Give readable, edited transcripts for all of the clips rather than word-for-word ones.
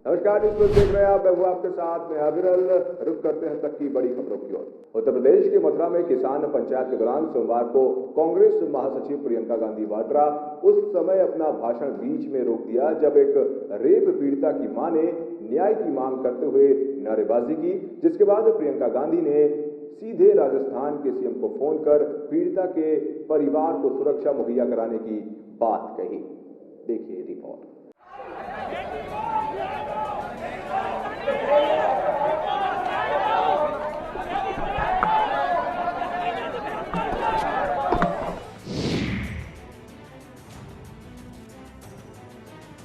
नमस्कार, news plus देख रहे हैं आप। मैं हूं आपके साथ में अविरल। रुक करते हैं तक की बड़ी खबरों की ओर। उत्तर प्रदेश के मथुरा में किसान पंचायत के दौरान सोमवार को कांग्रेस महासचिव प्रियंका गांधी वाड्रा उस समय अपना भाषण बीच में रोक दिया जब एक रेप पीड़िता की मां ने न्याय की मांग करते हुए नारेबाजी की, जिसके बाद प्रियंका गांधी ने सीधे राजस्थान के सीएम को फोन कर पीड़िता के परिवार को सुरक्षा मुहैया कराने की बात कही। देखिए रिपोर्ट।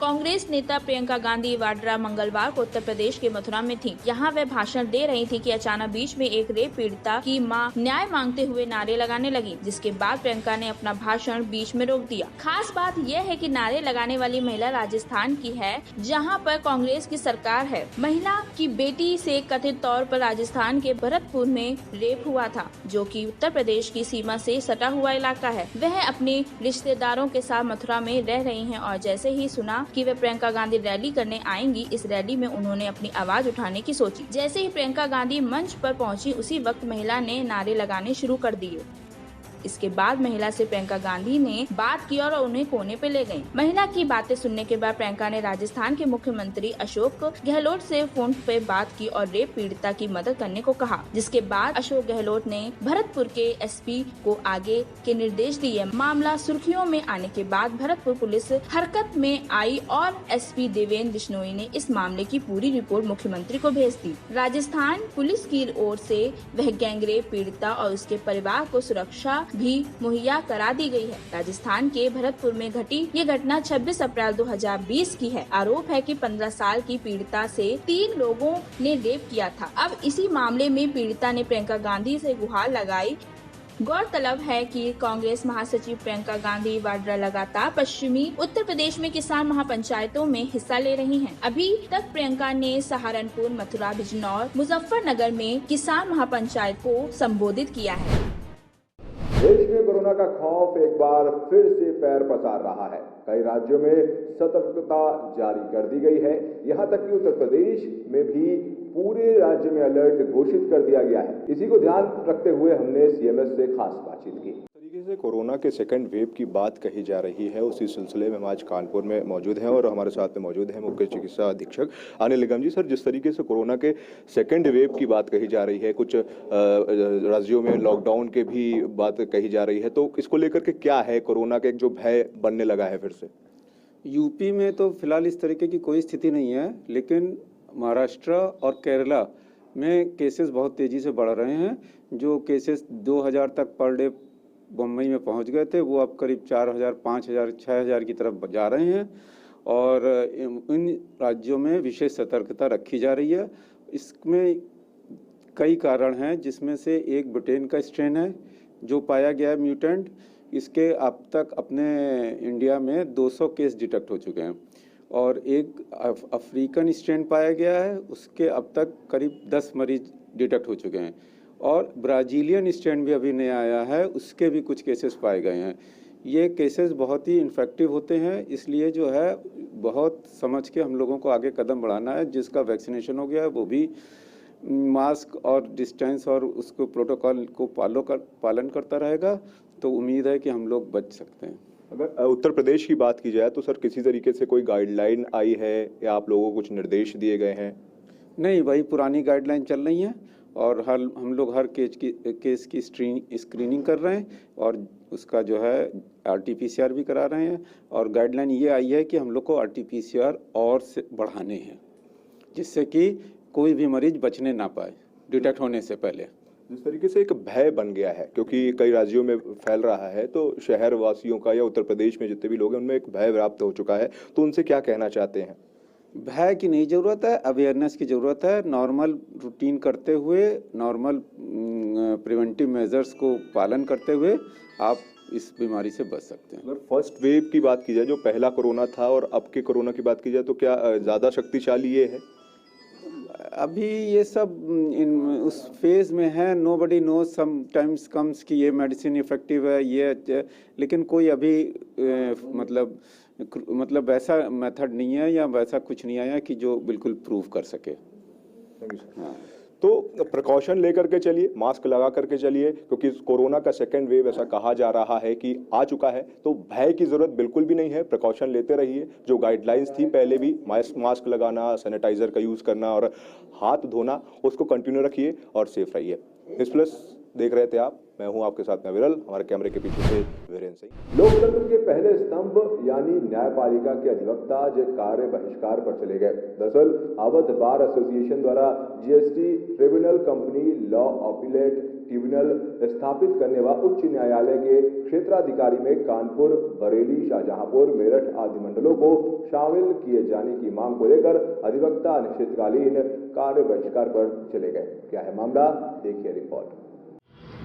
कांग्रेस नेता प्रियंका गांधी वाड्रा मंगलवार को उत्तर प्रदेश के मथुरा में थी। यहाँ वह भाषण दे रही थी कि अचानक बीच में एक रेप पीड़िता की मां न्याय मांगते हुए नारे लगाने लगी, जिसके बाद प्रियंका ने अपना भाषण बीच में रोक दिया। खास बात यह है कि नारे लगाने वाली महिला राजस्थान की है, जहाँ पर कांग्रेस की सरकार है। महिला की बेटी से कथित तौर पर राजस्थान के भरतपुर में रेप हुआ था, जो कि उत्तर प्रदेश की सीमा से सटा हुआ इलाका है। वह अपने रिश्तेदारों के साथ मथुरा में रह रही हैं और जैसे ही सुना कि वे प्रियंका गांधी रैली करने आएंगी, इस रैली में उन्होंने अपनी आवाज उठाने की सोची। जैसे ही प्रियंका गांधी मंच पर पहुंची, उसी वक्त महिला ने नारे लगाने शुरू कर दिए। इसके बाद महिला से प्रियंका गांधी ने बात की और उन्हें कोने पे ले गयी। महिला की बातें सुनने के बाद प्रियंका ने राजस्थान के मुख्यमंत्री अशोक गहलोत से फोन पे बात की और रेप पीड़िता की मदद करने को कहा, जिसके बाद अशोक गहलोत ने भरतपुर के एसपी को आगे के निर्देश दिए। मामला सुर्खियों में आने के बाद भरतपुर पुलिस हरकत में आई और एसपी देवेंद्र बिश्नोई ने इस मामले की पूरी रिपोर्ट मुख्यमंत्री को भेज दी। राजस्थान पुलिस की ओर से वह गैंगरेप पीड़िता और उसके परिवार को सुरक्षा भी मुहैया करा दी गई है। राजस्थान के भरतपुर में घटी ये घटना 26 अप्रैल 2020 की है। आरोप है कि 15 साल की पीड़िता से 3 लोगों ने रेप किया था। अब इसी मामले में पीड़िता ने प्रियंका गांधी से गुहार लगाई। गौरतलब है कि कांग्रेस महासचिव प्रियंका गांधी वाड्रा लगातार पश्चिमी उत्तर प्रदेश में किसान महापंचायतों में हिस्सा ले रही हैं। अभी तक प्रियंका ने सहारनपुर, मथुरा, बिजनौर, मुजफ्फरनगर में किसान महापंचायत को संबोधित किया है। देश में कोरोना का खौफ एक बार फिर से पैर पसार रहा है। कई राज्यों में सतर्कता जारी कर दी गई है। यहां तक कि उत्तर प्रदेश में भी पूरे राज्य में अलर्ट घोषित कर दिया गया है। इसी को ध्यान रखते हुए हमने सीएमएस से खास बातचीत की। तरीके से कोरोना के सेकंड वेव की बात कही जा रही है, उसी सिलसिले में हम आज कानपुर में मौजूद हैं और हमारे साथ में मौजूद हैं मुख्य चिकित्सा अधीक्षक अनिल निगम जी। सर, जिस तरीके से कोरोना के सेकंड वेव की बात कही जा रही है, कुछ राज्यों में लॉकडाउन के भी बात कही जा रही है, तो इसको लेकर के क्या है कोरोना का एक जो भय बनने लगा है फिर से? यूपी में तो फिलहाल इस तरीके की कोई स्थिति नहीं है, लेकिन महाराष्ट्र और केरला में केसेस बहुत तेज़ी से बढ़ रहे हैं। जो केसेस 2000 तक पर डे बम्बई में पहुंच गए थे, वो अब करीब 4000, 5000, 6000 की तरफ जा रहे हैं और इन राज्यों में विशेष सतर्कता रखी जा रही है। इसमें कई कारण हैं, जिसमें से एक ब्रिटेन का स्ट्रेन है जो पाया गया है म्यूटेंट। इसके अब तक अपने इंडिया में 200 केस डिटेक्ट हो चुके हैं और एक अफ्रीकन स्ट्रेन पाया गया है, उसके अब तक करीब 10 मरीज डिटेक्ट हो चुके हैं और ब्राज़ीलियन स्ट्रेन भी अभी नया आया है, उसके भी कुछ केसेस पाए गए हैं। ये केसेस बहुत ही इन्फेक्टिव होते हैं, इसलिए जो है बहुत समझ के हम लोगों को आगे कदम बढ़ाना है। जिसका वैक्सीनेशन हो गया है वो भी मास्क और डिस्टेंस और उसको प्रोटोकॉल को पालन करता रहेगा, तो उम्मीद है कि हम लोग बच सकते हैं। अगर उत्तर प्रदेश की बात की जाए तो सर, किसी तरीके से कोई गाइडलाइन आई है या आप लोगों को कुछ निर्देश दिए गए हैं? नहीं, वही पुरानी गाइडलाइन चल रही है और हम लोग हर केस की स्क्रीनिंग कर रहे हैं और उसका जो है RT-PCR भी करा रहे हैं और गाइडलाइन ये आई है कि हम लोग को RT-PCR और से बढ़ाने हैं, जिससे कि कोई भी मरीज बचने ना पाए डिटेक्ट होने से पहले। जिस तरीके से एक भय बन गया है, क्योंकि कई राज्यों में फैल रहा है, तो शहर वासियों का या उत्तर प्रदेश में जितने भी लोग हैं उनमें एक भय व्याप्त हो चुका है, तो उनसे क्या कहना चाहते हैं? भय की नहीं ज़रूरत है, अवेयरनेस की ज़रूरत है। नॉर्मल रूटीन करते हुए, नॉर्मल प्रिवेंटिव मेजर्स को पालन करते हुए आप इस बीमारी से बच सकते हैं। अगर फर्स्ट वेव की बात की जाए, जो पहला कोरोना था, और अब के कोरोना की बात की जाए, तो क्या ज़्यादा शक्तिशाली ये है? अभी ये सब उस फेज में है। नोबडी नोज, समटाइम्स कम्स कि ये मेडिसिन इफेक्टिव है, ये, लेकिन कोई अभी मतलब मतलब वैसा मेथड नहीं है या वैसा कुछ नहीं आया कि जो बिल्कुल प्रूव कर सके। हाँ। तो प्रिकॉशन लेकर के चलिए, मास्क लगा करके चलिए, क्योंकि कोरोना का सेकेंड वेव ऐसा कहा जा रहा है कि आ चुका है, तो भय की जरूरत बिल्कुल भी नहीं है। प्रिकॉशन लेते रहिए, जो गाइडलाइंस थी पहले भी, मास्क लगाना, सैनिटाइजर का यूज करना और हाथ धोना, उसको कंटिन्यू रखिए और सेफ रहिए। न्यूज़ प्लस देख रहे थे आप, मैं हूं आपके साथ में विरल, हमारे कैमरे के पीछे से वीरेंद्र सिंह। लोकतंत्र के पहले स्तंभ यानी न्यायपालिका के अधिवक्ता आज कार्य बहिष्कार पर चले गए। दरअसल अवध बार एसोसिएशन द्वारा GST tribunal company law appellate tribunal स्थापित करने व उच्च न्यायालय के क्षेत्राधिकारी में कानपुर, बरेली, शाहजहांपुर, मेरठ आदि मंडलों को शामिल किए जाने की मांग को लेकर अधिवक्ता अनिश्चितकालीन कार्य बहिष्कार पर चले गए। क्या है मामला, देखिए रिपोर्ट।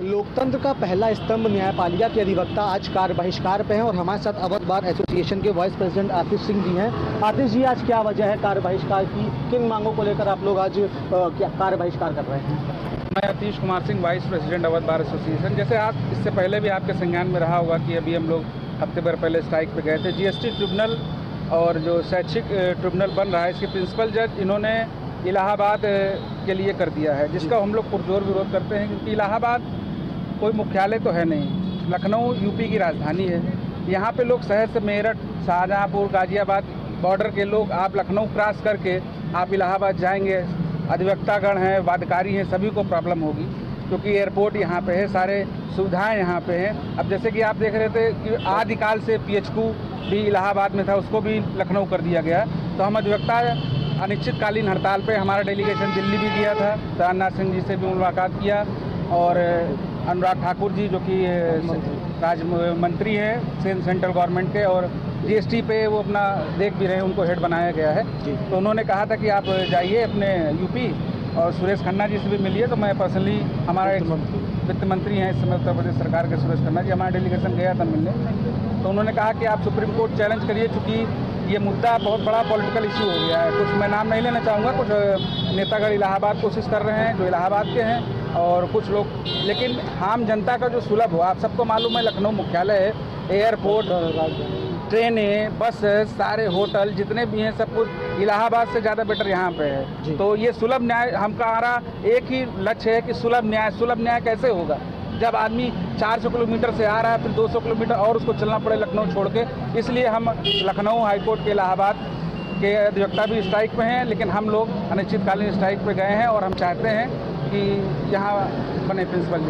लोकतंत्र का पहला स्तंभ न्यायपालिका के अधिवक्ता आज कार्य बहिष्कार पे हैं और हमारे साथ अवध बार एसोसिएशन के वाइस प्रेसिडेंट आतिश सिंह जी हैं। आतिश जी, आज क्या वजह है कार्य बहिष्कार की? किन मांगों को लेकर आप लोग आज कार्य बहिष्कार कर रहे हैं? मैं Atish Kumar Singh, vice president Awadh bar association. जैसे आप इससे पहले भी आपके संज्ञान में रहा होगा कि अभी हम लोग हफ्ते भर पहले स्ट्राइक पे गए थे। जीएसटी ट्रिब्यूनल और जो शैक्षिक ट्रिब्यूनल बन रहा है, इसके प्रिंसिपल जज इन्होंने इलाहाबाद के लिए कर दिया है, जिसका हम लोग पुरजोर विरोध करते हैं, क्योंकि इलाहाबाद कोई मुख्यालय तो है नहीं। लखनऊ यूपी की राजधानी है। यहाँ पे लोग शहर से मेरठ, शाहजहांपुर, गाजियाबाद बॉर्डर के लोग आप लखनऊ क्रॉस करके आप इलाहाबाद जाएंगे, अधिवक्तागण हैं, वादकारी हैं, सभी को प्रॉब्लम होगी, क्योंकि एयरपोर्ट यहाँ पे है, सारे सुविधाएं यहाँ पे हैं। अब जैसे कि आप देख रहे थे कि आदिकाल से PHQ भी इलाहाबाद में था, उसको भी लखनऊ कर दिया गया। तो हम अधिवक्ता अनिश्चितकालीन हड़ताल पे, हमारा डेलीगेशन दिल्ली भी गया था, राजनाथ सिंह जी से भी मुलाकात किया और अनुराग ठाकुर जी जो कि राज्य मंत्री हैं सेंट्रल गवर्नमेंट के और जीएसटी पे वो अपना देख भी रहे हैं, उनको हेड बनाया गया है। तो उन्होंने कहा था कि आप जाइए अपने यूपी और सुरेश खन्ना जी से भी मिलिए। तो मैं पर्सनली, हमारा एक वित्त मंत्री हैं इस समय उत्तर प्रदेश सरकार के, सुरेश खन्ना जी, हमारा डेलीगेशन गया था मिलने। तो उन्होंने कहा कि आप सुप्रीम कोर्ट चैलेंज करिए, चूँकि ये मुद्दा बहुत बड़ा पॉलिटिकल इशू हो गया है। कुछ मैं नाम नहीं लेना चाहूँगा, कुछ नेतागढ़ इलाहाबाद कोशिश कर रहे हैं जो इलाहाबाद के हैं, और कुछ लोग, लेकिन आम जनता का जो सुलभ हो, आप सबको मालूम है लखनऊ मुख्यालय है, एयरपोर्ट, ट्रेनें, बस, सारे होटल जितने भी हैं, सब कुछ इलाहाबाद से ज़्यादा बेटर यहाँ पे है। तो ये सुलभ न्याय, हमारा एक ही लक्ष्य है कि सुलभ न्याय कैसे होगा जब आदमी 400 किलोमीटर से आ रहा है, फिर 200 किलोमीटर और उसको चलना पड़े लखनऊ छोड़ के। इसलिए हम लखनऊ हाईकोर्ट के इलाहाबाद के अधिवक्ता भी स्ट्राइक पे हैं, लेकिन हम लोग अनिश्चितकालीन स्ट्राइक पे गए हैं और हम चाहते हैं कि यहाँ बने प्रिंसिपल।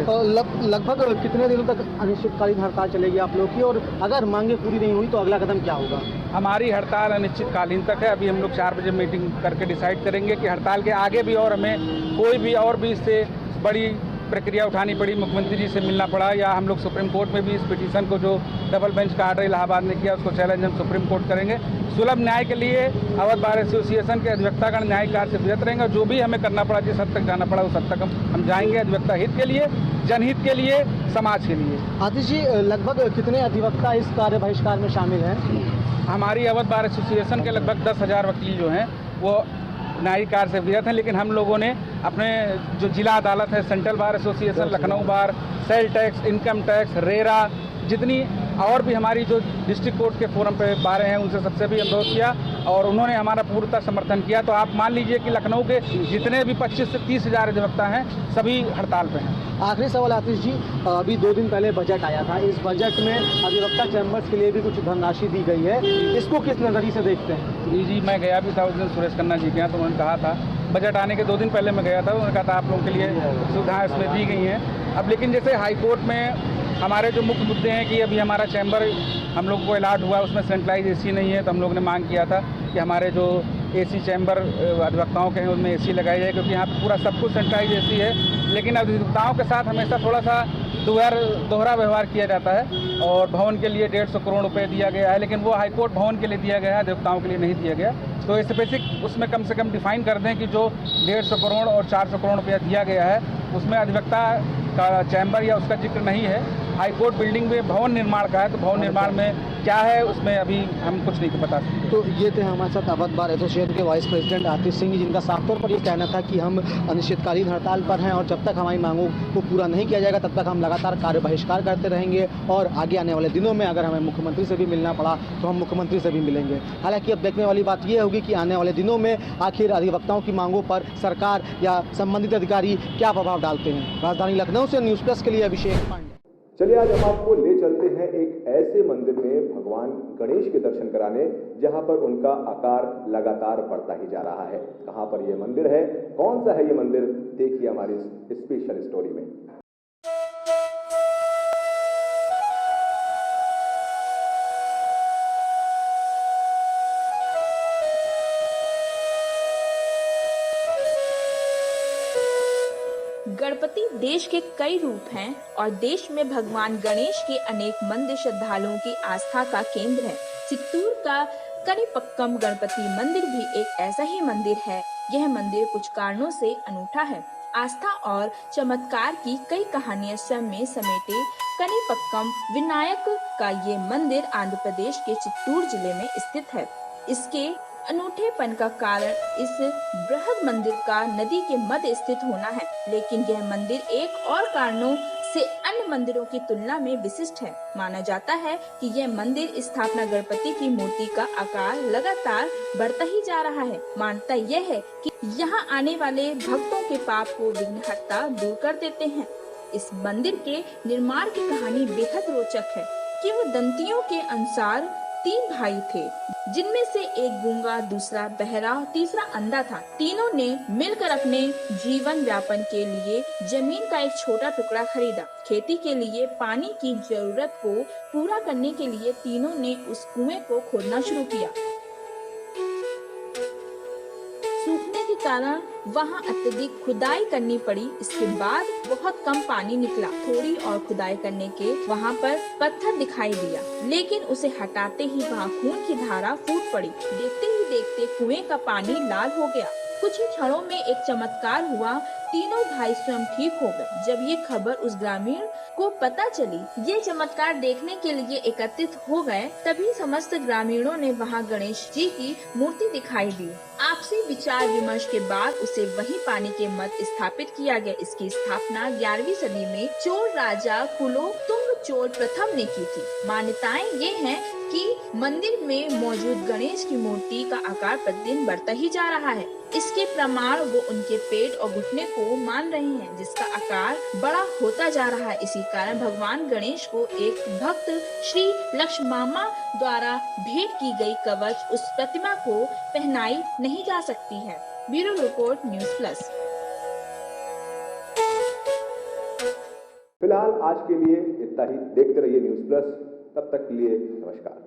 लगभग कितने दिनों तक अनिश्चितकालीन हड़ताल चलेगी आप लोग की, और अगर मांगे पूरी नहीं हुई तो अगला कदम क्या होगा? हमारी हड़ताल अनिश्चितकालीन तक है। अभी हम लोग 4 बजे मीटिंग करके डिसाइड करेंगे कि हड़ताल के आगे भी और हमें कोई भी और भी इससे बड़ी प्रक्रिया उठानी पड़ी, मुख्यमंत्री जी से मिलना पड़ा, या हम लोग सुप्रीम कोर्ट में भी इस पिटीशन को जो डबल बेंच का आर्डर इलाहाबाद ने किया उसको चैलेंज हम सुप्रीम कोर्ट करेंगे। सुलभ न्याय के लिए अवध बार एसोसिएशन के अधिवक्तागण न्यायिक कार्य से विरत रहेंगे। जो भी हमें करना पड़ा, जिस हद तक जाना पड़ा उस हद तक हम जाएंगे, अधिवक्ता हित के लिए, जनहित के लिए, समाज के लिए। आतिश जी, लगभग कितने अधिवक्ता इस कार्य बहिष्कार में शामिल हैं? हमारी अवध बार एसोसिएशन के लगभग 10,000 वकील जो हैं वो न्यायिक कार्य से विरत हैं, लेकिन हम लोगों ने अपने जो जिला अदालत है, central bar association, Lucknow bar, sale tax, income tax, RERA, जितनी और भी हमारी जो डिस्ट्रिक्ट कोर्ट के फोरम पे बारें हैं, उनसे सबसे भी अनुरोध किया और उन्होंने हमारा पूर्णतः समर्थन किया। तो आप मान लीजिए कि लखनऊ के जितने भी 25 से 30 हज़ार अधिवक्ता हैं, सभी हड़ताल पे हैं। आखिरी सवाल आतिश जी, अभी 2 दिन पहले बजट आया था, इस बजट में अधिवक्ता चैम्बर्स के लिए भी कुछ धनराशि दी गई है, इसको किस नज़रिए से देखते हैं? जी, मैं गया भी था उस दिन, सुरेश खन्ना जी के यहाँ, तो उन्होंने कहा था, बजट आने के 2 दिन पहले मैं गया था, उन्होंने कहा था आप लोगों के लिए सुविधाएँ इसमें दी गई हैं। अब लेकिन जैसे हाईकोर्ट में हमारे जो मुख्य मुद्दे हैं कि अभी हमारा चैम्बर हम लोग को अलाट हुआ, उसमें सेंट्रलाइज AC नहीं है, तो हम लोग ने मांग किया था कि हमारे जो AC चैम्बर अधिवक्ताओं के हैं उनमें AC लगाई जाए, क्योंकि यहाँ पे पूरा सब कुछ सेंट्रलाइज AC है। लेकिन अधिवक्ताओं के साथ हमेशा थोड़ा सा दोहरा व्यवहार किया जाता है, और भवन के लिए 150 करोड़ रुपए दिया गया है, लेकिन वो हाईकोर्ट भवन के लिए दिया गया है, अधिवक्ताओं के लिए नहीं दिया गया। तो स्पेसिफिक उसमें कम से कम डिफाइन कर दें कि जो 150 करोड़ और 400 करोड़ रुपया दिया गया है, उसमें अधिवक्ता का चैम्बर या उसका जिक्र नहीं है। हाईकोर्ट बिल्डिंग में भवन निर्माण का है, तो भवन निर्माण में क्या है उसमें अभी हम कुछ नहीं बता सकते। तो ये थे हमारे साथ अवध बार एसोसिएशन के वाइस प्रेसिडेंट आतिश सिंह जी, जिनका साफ तौर पर ये कहना था कि हम अनिश्चितकालीन हड़ताल पर हैं और जब तक हमारी मांगों को पूरा नहीं किया जाएगा तब तक हम लगातार कार्य बहिष्कार करते रहेंगे और आगे आने वाले दिनों में अगर हमें मुख्यमंत्री से भी मिलना पड़ा तो हम मुख्यमंत्री से भी मिलेंगे। हालांकि अब देखने वाली बात यह होगी कि आने वाले दिनों में आखिर अधिवक्ताओं की मांगों पर सरकार या संबंधित अधिकारी क्या प्रभाव डालते हैं। राजधानी लखनऊ से न्यूज़ प्लस के लिए अभिषेक पांडे। चलिए आज हम आपको ले चलते हैं एक ऐसे मंदिर में भगवान गणेश के दर्शन कराने जहां पर उनका आकार लगातार बढ़ता ही जा रहा है। कहां पर यह मंदिर है, कौन सा है ये मंदिर, देखिए हमारी इस स्पेशल स्टोरी में। गणपति देश के कई रूप हैं और देश में भगवान गणेश के अनेक मंदिर श्रद्धालुओं की आस्था का केंद्र है। चित्तूर का कनीपक्कम गणपति मंदिर भी एक ऐसा ही मंदिर है। यह मंदिर कुछ कारणों से अनूठा है। आस्था और चमत्कार की कई कहानियां सब में समेटे कनीपक्कम विनायक का ये मंदिर आंध्र प्रदेश के चित्तूर जिले में स्थित है। इसके अनूठेपन का कारण इस बृहद मंदिर का नदी के मध्य स्थित होना है, लेकिन यह मंदिर एक और कारणों से अन्य मंदिरों की तुलना में विशिष्ट है। माना जाता है कि यह मंदिर स्थापना गणपति की मूर्ति का आकार लगातार बढ़ता ही जा रहा है। मान्यता यह है कि यहाँ आने वाले भक्तों के पाप को विघ्नहर्ता दूर कर देते हैं। इस मंदिर के निर्माण की कहानी बेहद रोचक है कि वो दंतियों के अनुसार 3 भाई थे, जिनमें से एक गूंगा, दूसरा बहरा, तीसरा अंधा था। तीनों ने मिलकर अपने जीवन यापन के लिए जमीन का एक छोटा टुकड़ा खरीदा। खेती के लिए पानी की जरूरत को पूरा करने के लिए तीनों ने उस कुएं को खोदना शुरू किया। सूखने के कारण वहां अत्यधिक खुदाई करनी पड़ी। इसके बाद बहुत कम पानी निकला। थोड़ी और खुदाई करने के वहां पर पत्थर दिखाई दिया, लेकिन उसे हटाते ही वहां खून की धारा फूट पड़ी। देखते ही देखते कुएं का पानी लाल हो गया। कुछ ही क्षणों में एक चमत्कार हुआ। तीनों भाई स्वयं ठीक हो गए। जब ये खबर उस ग्रामीण को पता चली, ये चमत्कार देखने के लिए एकत्रित हो गए। तभी समस्त ग्रामीणों ने वहां गणेश जी की मूर्ति दिखाई दी। आपसी विचार विमर्श के बाद उसे वहीं पानी के मध्य स्थापित किया गया। इसकी स्थापना 11वीं सदी में चोल राजा कुलोत्तुंग चोल प्रथम ने की थी। मान्यताएं ये हैं कि मंदिर में मौजूद गणेश की मूर्ति का आकार प्रतिदिन बढ़ता ही जा रहा है। इसके प्रमाण वो उनके पेट और घुटने को मान रहे हैं, जिसका आकार बड़ा होता जा रहा है। इसी कारण भगवान गणेश को एक भक्त श्री लक्ष्मामा द्वारा भेंट की गई कवच उस प्रतिमा को पहनाई नहीं जा सकती है। Bureau report news plus. फिलहाल आज के लिए इतना ही। देखते रहिए न्यूज़ प्लस। तब तक के लिए नमस्कार।